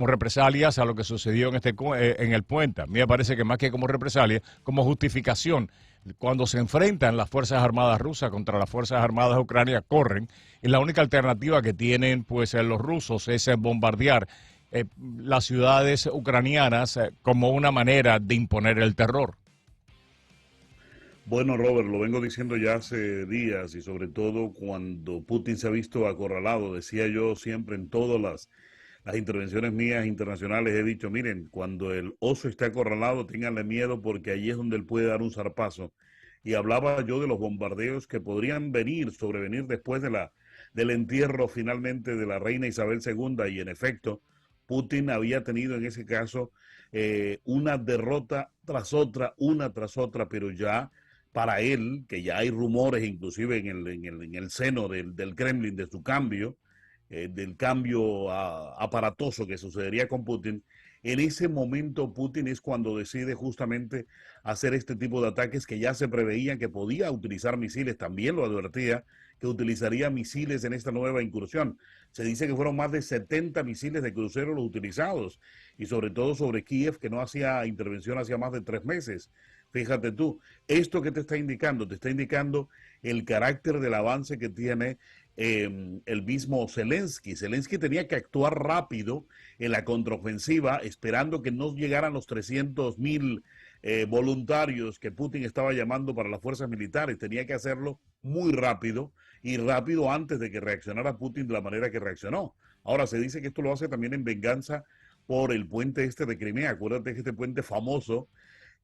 como represalias a lo que sucedió en el puente. A mí me parece que más que como represalia, como justificación. Cuando se enfrentan las Fuerzas Armadas rusas contra las Fuerzas Armadas ucranianas, corren, y la única alternativa que tienen pues los rusos es bombardear las ciudades ucranianas como una manera de imponer el terror. Bueno, Robert, lo vengo diciendo ya hace días y sobre todo cuando Putin se ha visto acorralado, decía yo siempre en todas las intervenciones mías internacionales, he dicho, miren, cuando el oso esté acorralado, ténganle miedo porque allí es donde él puede dar un zarpazo. Y hablaba yo de los bombardeos que podrían venir, sobrevenir después del entierro finalmente de la reina Isabel II y en efecto, Putin había tenido en ese caso una derrota tras otra, una tras otra, pero ya para él, que ya hay rumores inclusive en el seno del Kremlin de su cambio, del cambio aparatoso que sucedería con Putin, en ese momento Putin es cuando decide justamente hacer este tipo de ataques que ya se preveían que podía utilizar misiles, también lo advertía, que utilizaría misiles en esta nueva incursión. Se dice que fueron más de 70 misiles de crucero los utilizados, y sobre todo sobre Kiev, que no hacía intervención hacía más de 3 meses. Fíjate tú, esto que te está indicando el carácter del avance que tiene el mismo Zelensky. Zelensky tenía que actuar rápido en la contraofensiva, esperando que no llegaran los 300.000 voluntarios que Putin estaba llamando para las fuerzas militares. Tenía que hacerlo muy rápido y rápido antes de que reaccionara Putin de la manera que reaccionó. Ahora se dice que esto lo hace también en venganza por el puente este de Crimea. Acuérdate que este puente famoso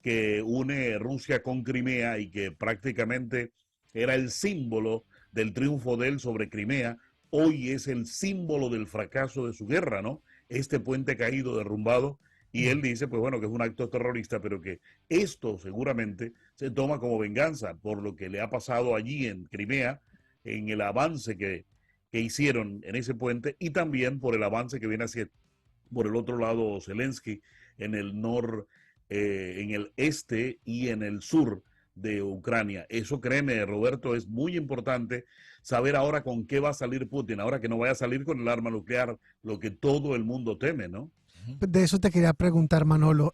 que une Rusia con Crimea y que prácticamente era el símbolo del triunfo de él sobre Crimea, hoy es el símbolo del fracaso de su guerra, ¿no? Este puente caído, derrumbado, y él dice, pues bueno, que es un acto terrorista, pero que esto seguramente se toma como venganza por lo que le ha pasado allí en Crimea, en el avance que hicieron en ese puente y también por el avance que viene hacia por el otro lado Zelensky en el en el este y en el sur de Ucrania. Eso, créeme, Roberto, es muy importante saber ahora con qué va a salir Putin, ahora que no vaya a salir con el arma nuclear, lo que todo el mundo teme, ¿no? De eso te quería preguntar, Manolo.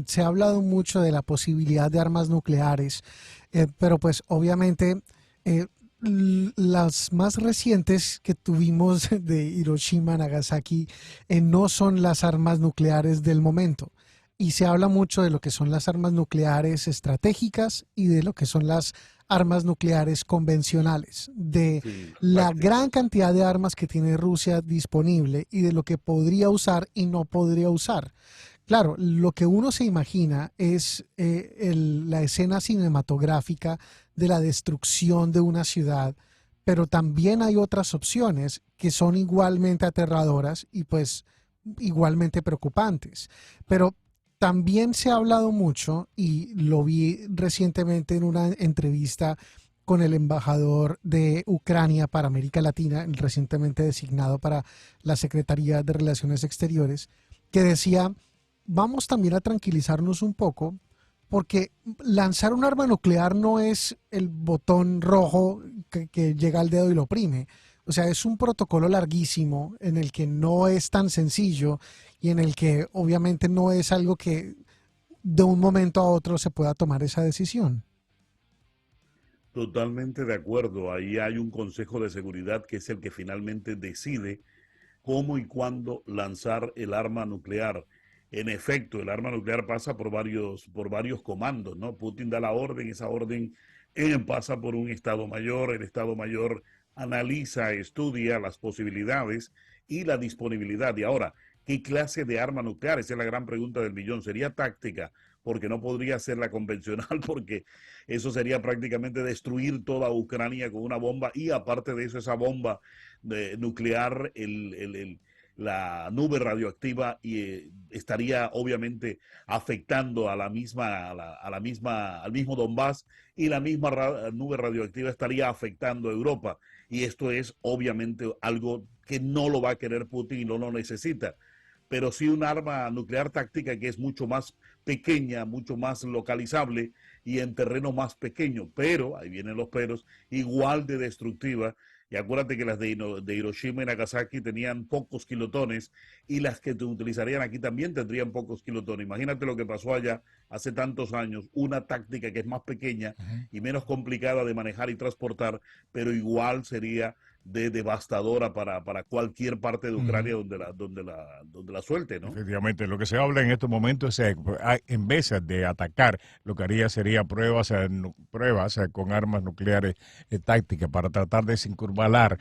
Se ha hablado mucho de la posibilidad de armas nucleares, pero pues obviamente eh, las más recientes que tuvimos de Hiroshima, Nagasaki, no son las armas nucleares del momento. Y se habla mucho de lo que son las armas nucleares estratégicas y de lo que son las armas nucleares convencionales, de Sí, la gran tácticas. cantidad de armas que tiene Rusia disponible y de lo que podría usar y no podría usar. Claro, lo que uno se imagina es la escena cinematográfica de la destrucción de una ciudad, pero también hay otras opciones que son igualmente aterradoras y pues igualmente preocupantes. Pero también se ha hablado mucho, y lo vi recientemente en una entrevista con el embajador de Ucrania para América Latina, recientemente designado para la Secretaría de Relaciones Exteriores, que decía, vamos también a tranquilizarnos un poco, porque lanzar un arma nuclear no es el botón rojo que llega al dedo y lo oprime. O sea, es un protocolo larguísimo en el que no es tan sencillo y en el que obviamente no es algo que de un momento a otro se pueda tomar esa decisión. Totalmente de acuerdo. Ahí hay un Consejo de Seguridad que es el que finalmente decide cómo y cuándo lanzar el arma nuclear. En efecto, el arma nuclear pasa por varios comandos, ¿no? Putin da la orden, esa orden pasa por un Estado Mayor, el Estado Mayor analiza, estudia las posibilidades y la disponibilidad. Y ahora, ¿qué clase de arma nuclear? Esa es la gran pregunta del millón. ¿Sería táctica? Porque no podría ser la convencional, porque eso sería prácticamente destruir toda Ucrania con una bomba y aparte de eso, esa bomba nuclear, la nube radioactiva y estaría obviamente afectando a la misma, a la misma, al mismo Donbass y la misma nube radioactiva estaría afectando a Europa. Y esto es obviamente algo que no lo va a querer Putin y no lo necesita. Pero sí un arma nuclear táctica que es mucho más pequeña, mucho más localizable y en terreno más pequeño, pero, ahí vienen los peros, igual de destructiva y acuérdate que las de Hiroshima y Nagasaki tenían pocos kilotones y las que te utilizarían aquí también tendrían pocos kilotones. Imagínate lo que pasó allá hace tantos años, una táctica que es más pequeña y menos complicada de manejar y transportar, pero igual sería devastadora para cualquier parte de Ucrania donde la suelte, ¿no? Efectivamente, lo que se habla en estos momentos es, en vez de atacar, lo que haría sería pruebas con armas nucleares tácticas para tratar de circunvalar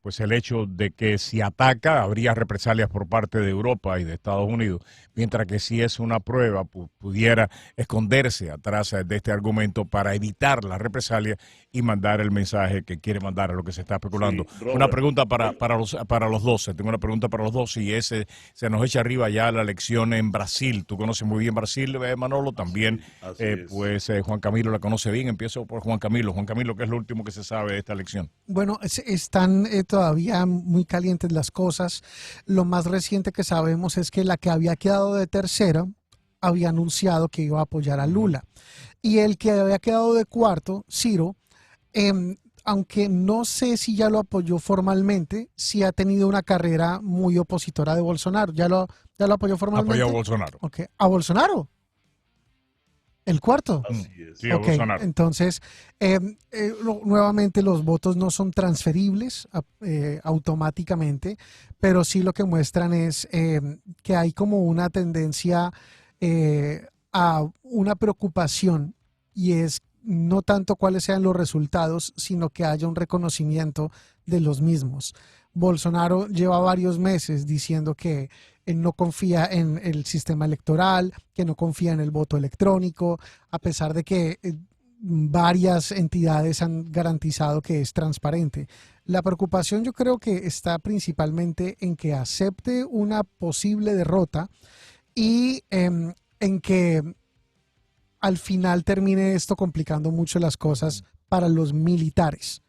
pues el hecho de que si ataca habría represalias por parte de Europa y de Estados Unidos, mientras que si es una prueba pudiera esconderse atrás de este argumento para evitar la represalia y mandar el mensaje que quiere mandar, a lo que se está especulando. Sí, Robert, una pregunta para los dos, tengo una pregunta para los dos, y se nos echa arriba ya la elección en Brasil. Tú conoces muy bien Brasil, Manolo, también así es. Juan Camilo la conoce bien. Empiezo por Juan Camilo. Juan Camilo, ¿qué es lo último que se sabe de esta elección? Bueno, están todavía muy calientes las cosas. Lo más reciente que sabemos es que la que había quedado de tercera había anunciado que iba a apoyar a Lula. Y el que había quedado de cuarto, Ciro, aunque no sé si ya lo apoyó formalmente, sí ha tenido una carrera muy opositora de Bolsonaro. ¿Ya lo apoyó formalmente? Apoyó a Bolsonaro. Okay. ¿A Bolsonaro? ¿El cuarto? Así es. Sí, a Bolsonaro. Entonces, nuevamente los votos no son transferibles automáticamente, pero sí lo que muestran es que hay como una tendencia a una preocupación, y es no tanto cuáles sean los resultados, sino que haya un reconocimiento de los mismos. Bolsonaro lleva varios meses diciendo que no confía en el sistema electoral, que no confía en el voto electrónico, a pesar de que varias entidades han garantizado que es transparente. La preocupación yo creo que está principalmente en que acepte una posible derrota y en que al final termine esto complicando mucho las cosas para los militares,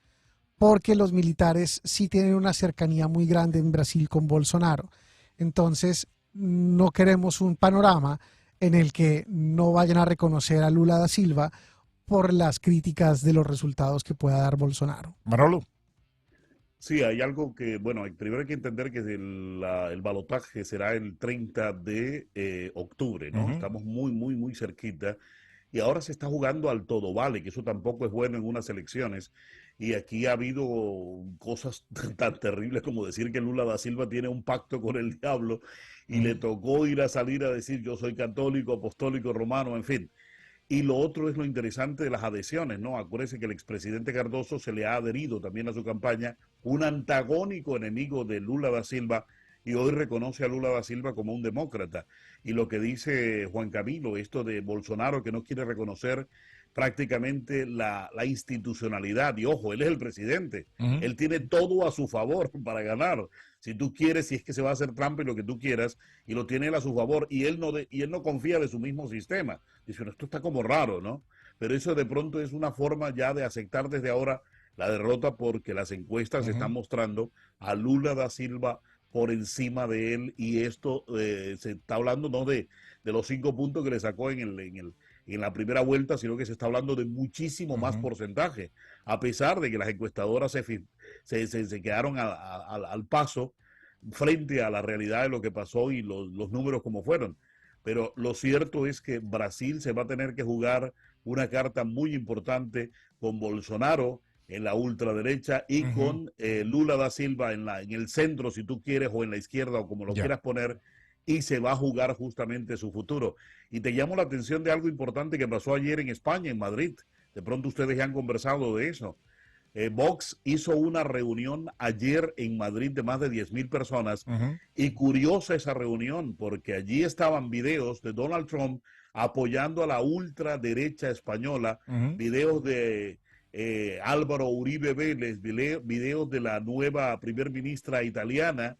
porque los militares sí tienen una cercanía muy grande en Brasil con Bolsonaro. Entonces, no queremos un panorama en el que no vayan a reconocer a Lula da Silva por las críticas de los resultados que pueda dar Bolsonaro. Manolo. Sí, hay algo que, bueno, primero hay que entender que el balotaje será el 30 de octubre, ¿no? Estamos muy cerquita. Y ahora se está jugando al todo vale, que eso tampoco es bueno en unas elecciones. Y aquí ha habido cosas tan terribles como decir que Lula da Silva tiene un pacto con el diablo y le tocó salir a decir yo soy católico, apostólico, romano, en fin. Y lo otro es lo interesante de las adhesiones, ¿no? Acuérdense que el expresidente Cardoso se le ha adherido también a su campaña, un antagónico enemigo de Lula da Silva, y hoy reconoce a Lula da Silva como un demócrata. Y lo que dice Juan Camilo, esto de Bolsonaro que no quiere reconocer prácticamente la institucionalidad, y ojo, él es el presidente, él tiene todo a su favor para ganar. Si tú quieres, si es que se va a hacer trampa y lo que tú quieras, y lo tiene él a su favor, y él no confía de su mismo sistema. Dice, bueno, esto está como raro, ¿no? Pero eso de pronto es una forma ya de aceptar desde ahora la derrota, porque las encuestas están mostrando a Lula da Silva por encima de él, y esto se está hablando no de los 5 puntos que le sacó en la primera vuelta, sino que se está hablando de muchísimo más porcentaje, a pesar de que las encuestadoras se quedaron al paso frente a la realidad de lo que pasó y los números como fueron. Pero lo cierto es que Brasil se va a tener que jugar una carta muy importante con Bolsonaro en la ultraderecha y con Lula da Silva en el centro, si tú quieres, o en la izquierda, o como lo quieras poner, y se va a jugar justamente su futuro. Y te llamo la atención de algo importante que pasó ayer en España, en Madrid. De pronto ustedes ya han conversado de eso. Vox hizo una reunión ayer en Madrid de más de 10,000 personas, y curiosa esa reunión, porque allí estaban videos de Donald Trump apoyando a la ultraderecha española, videos de Álvaro Uribe Vélez, videos de la nueva primer ministra italiana,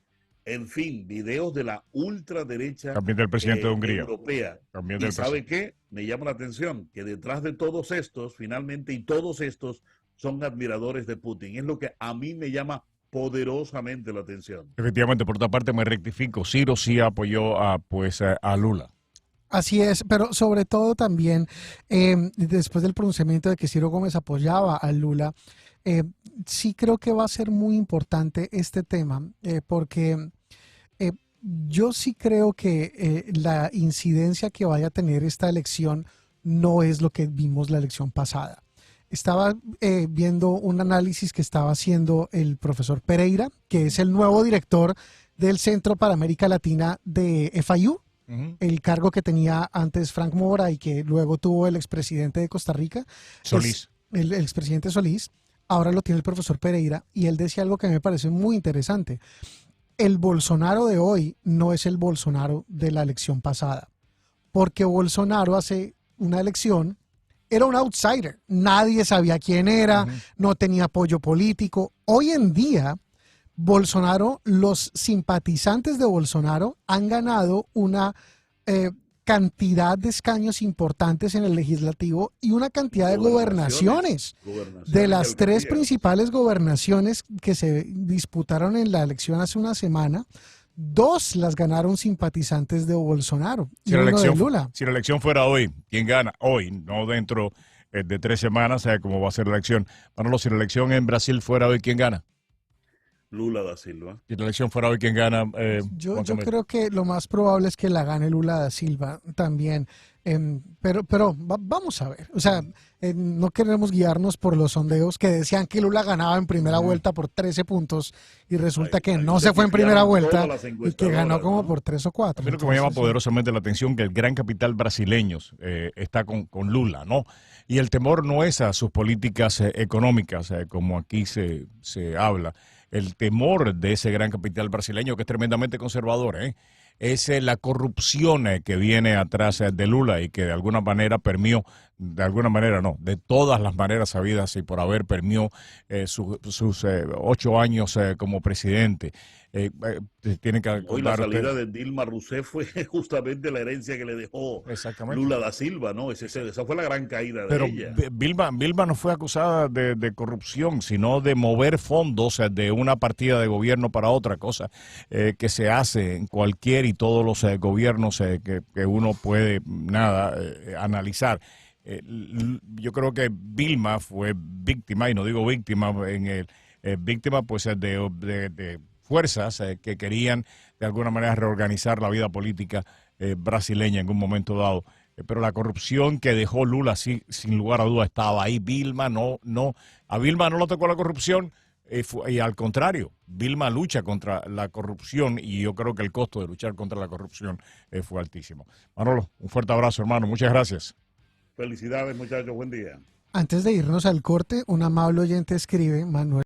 en fin, videos de la ultraderecha también del presidente de Hungría, europea. También y ¿sabe qué? Me llama la atención que detrás de todos estos, finalmente, y todos estos son admiradores de Putin. Es lo que a mí me llama poderosamente la atención. Efectivamente, por otra parte me rectifico, Ciro sí apoyó a Lula. Así es, pero sobre todo también, después del pronunciamiento de que Ciro Gómez apoyaba a Lula, Eh, sí creo que va a ser muy importante este tema, porque eh, yo sí creo que la incidencia que vaya a tener esta elección no es lo que vimos la elección pasada. Estaba viendo un análisis que estaba haciendo el profesor Pereira, que es el nuevo director del Centro para América Latina de FIU, el cargo que tenía antes Frank Mora y que luego tuvo el expresidente de Costa Rica. Solís. El expresidente Solís. Ahora lo tiene el profesor Pereira y él decía algo que me parece muy interesante. El Bolsonaro de hoy no es el Bolsonaro de la elección pasada, porque Bolsonaro hace una elección era un outsider, nadie sabía quién era, no tenía apoyo político. Hoy en día, Bolsonaro, los simpatizantes de Bolsonaro han ganado una cantidad de escaños importantes en el legislativo y una cantidad de gobernaciones. De las 3 principales gobernaciones que se disputaron en la elección hace una semana, 2 las ganaron simpatizantes de Bolsonaro y uno de Lula. Si la elección fuera hoy, ¿quién gana? Hoy, no dentro de 3 semanas, ¿sabe cómo va a ser la elección? Manolo, si la elección en Brasil fuera hoy, ¿quién gana? Lula da Silva. Si la elección fuera hoy, ¿quién gana? Yo creo que lo más probable es que la gane Lula da Silva también. Pero vamos a ver. O sea, no queremos guiarnos por los sondeos que decían que Lula ganaba en primera vuelta por 13 puntos y resulta que no se fue en primera vuelta y que ganó como por 3 o 4. A mí lo que me llama poderosamente la atención que el gran capital brasileño está con Lula, ¿no? Y el temor no es a sus políticas económicas, como aquí se habla. El temor de ese gran capital brasileño, que es tremendamente conservador, es la corrupción que viene atrás de Lula y que de alguna manera permió, de alguna manera no, de todas las maneras habidas y por haber permió sus 8 años como presidente. Tiene que hoy la salida de Dilma Rousseff fue justamente la herencia que le dejó Lula da Silva, ¿no? Esa fue la gran caída de ella. Vilma no fue acusada de corrupción, sino de mover fondos de una partida de gobierno para otra cosa que se hace en cualquier y todos los gobiernos que uno puede analizar. Yo creo que Vilma fue víctima, y no digo víctima, víctima pues de fuerzas que querían de alguna manera reorganizar la vida política brasileña en un momento dado. Pero la corrupción que dejó Lula, sí, sin lugar a duda, estaba ahí. A Vilma no le tocó la corrupción, y al contrario, Vilma lucha contra la corrupción y yo creo que el costo de luchar contra la corrupción fue altísimo. Manolo, un fuerte abrazo, hermano. Muchas gracias. Felicidades, muchachos. Buen día. Antes de irnos al corte, un amable oyente escribe, Manuel.